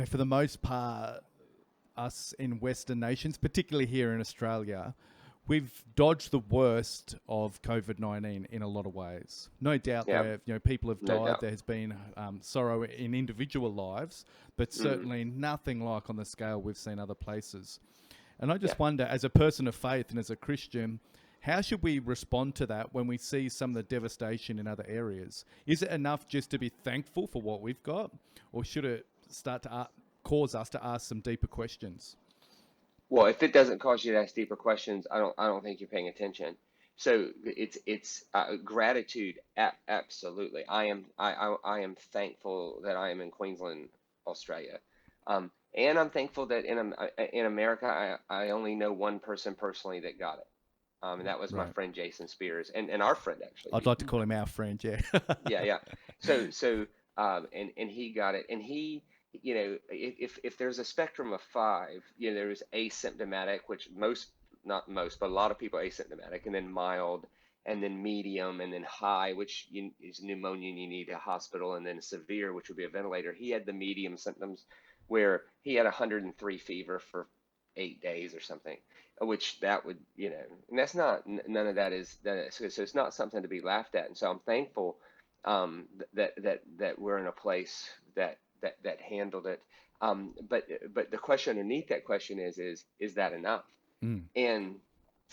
for the most part, us in Western nations, particularly here in Australia, we've dodged the worst of COVID-19 in a lot of ways. No doubt Yeah, there, people have no died. doubt. There has been sorrow in individual lives, but Mm, certainly nothing like on the scale we've seen other places. And I yeah. just wonder, as a person of faith and as a Christian, how should we respond to that when we see some of the devastation in other areas? Is it enough just to be thankful for what we've got, or should it start to cause us to ask some deeper questions? Well, if it doesn't cause you to ask deeper questions, I don't think you're paying attention. So it's gratitude. Absolutely. I am thankful that I am in Queensland, Australia. And I'm thankful that in America, I only know one person personally that got it. And that was my Right. friend Jason Spears, and our friend actually. I'd like to call him our friend, yeah. Yeah, yeah. And he got it, and if there's a spectrum of five, there's asymptomatic, which not most, but a lot of people are asymptomatic, and then mild, and then medium, and then high, which is pneumonia, and you need a hospital, and then severe, which would be a ventilator. He had the medium symptoms, where he had 103 fever for 8 days or something, which that would, and that's not, none of that is, so it's not something to be laughed at. And so I'm thankful that we're in a place that handled it. But the question underneath that question is that enough? Mm. And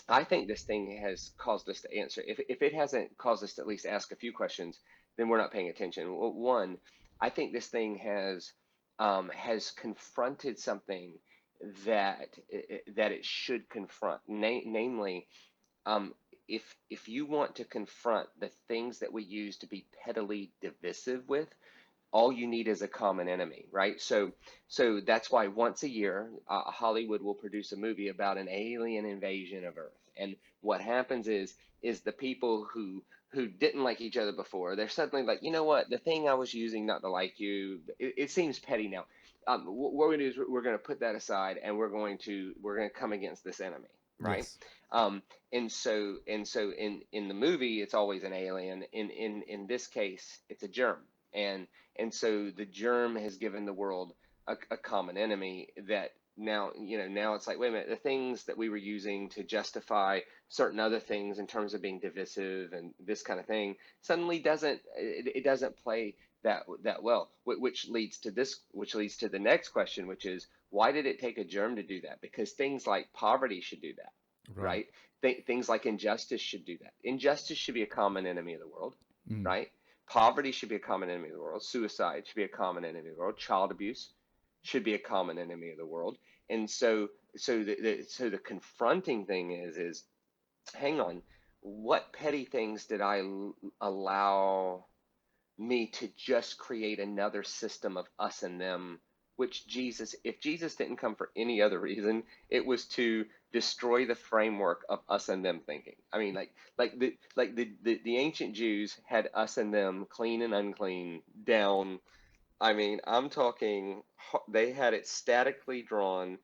I think this thing has caused us to answer. If it hasn't caused us to at least ask a few questions, then we're not paying attention. Well, one, I think this thing has confronted something that it should confront, namely, um, if you want to confront the things that we use to be pettily divisive with, all you need is a common enemy, right? So that's why once a year, Hollywood will produce a movie about an alien invasion of Earth. And what happens is the people who didn't like each other before, they're suddenly like, you know what, the thing I was using not to like you, it seems petty now. What we're going to do is we're going to put that aside, and we're going to come against this enemy, right? Yes. Um, and so in the movie, it's always an alien. In this case, it's a germ. And so the germ has given the world a common enemy that now it's like, wait a minute, the things that we were using to justify certain other things in terms of being divisive and this kind of thing suddenly it doesn't play that well, which leads to the next question, which is, why did it take a germ to do that? Because things like poverty should do that, Right. right? Things like injustice should do that. Injustice should be a common enemy of the world, Mm. right? Poverty should be a common enemy of the world. Suicide should be a common enemy of the world. Child abuse should be a common enemy of the world. And so the confronting thing is, hang on, what petty things did I allow me to just create another system of us and them, which if Jesus didn't come for any other reason, it was to destroy the framework of us and them thinking. I mean, like the ancient Jews had us and them, clean and unclean, down. I mean, I'm talking, they had it statically drawn,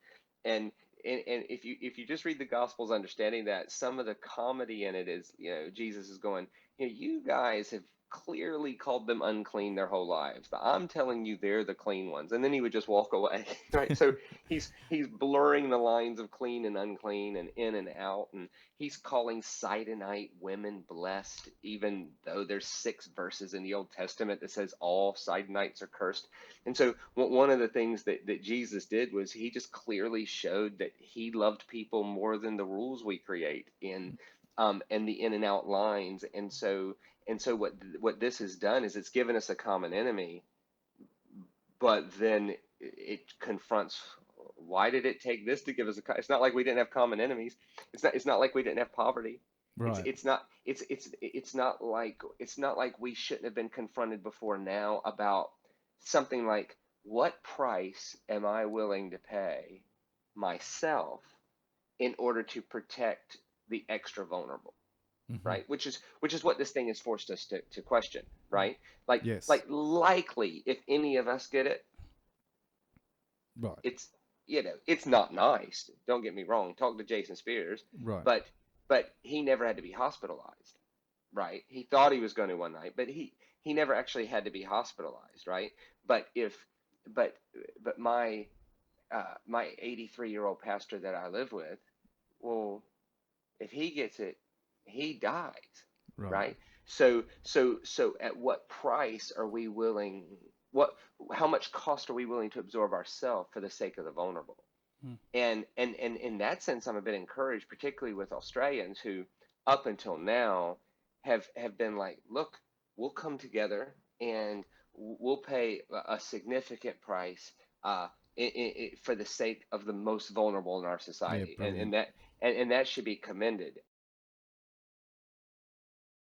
and and if you just read the Gospels, understanding that some of the comedy in it is, Jesus is going, you guys have clearly called them unclean their whole lives, but I'm telling you they're the clean ones, and then he would just walk away, right? So he's blurring the lines of clean and unclean and in and out, and he's calling Sidonite women blessed, even though there's 6 verses in the Old Testament that says all Sidonites are cursed. And so one of the things that Jesus did was he just clearly showed that he loved people more than the rules we create and the in and out lines. And so what this has done is it's given us a common enemy, but then it confronts, why did it take this to give us it's not like we didn't have common enemies. It's not like we didn't have poverty. it's Right. it's not it's not like we shouldn't have been confronted before now about something like, what price am I willing to pay myself in order to protect the extra vulnerable, Hmm. right? Which is what this thing has forced us to question, right? like Yes. like likely, if any of us get it, Right. it's it's not nice. Don't get me wrong. Talk to Jason Spears, Right. but he never had to be hospitalized, right? He thought he was going to one night, but he never actually had to be hospitalized, right? But but but my 83-year-old pastor that I live with, well, if he gets it, he dies, Right. right? So at what price are we willing, what how much cost are we willing to absorb ourselves for the sake of the vulnerable? Hmm. And in that sense, I'm a bit encouraged, particularly with Australians who, up until now, have been like, look, we'll come together and we'll pay a significant price uh, for the sake of the most vulnerable in our Yeah, society, brilliant. and that should be commended.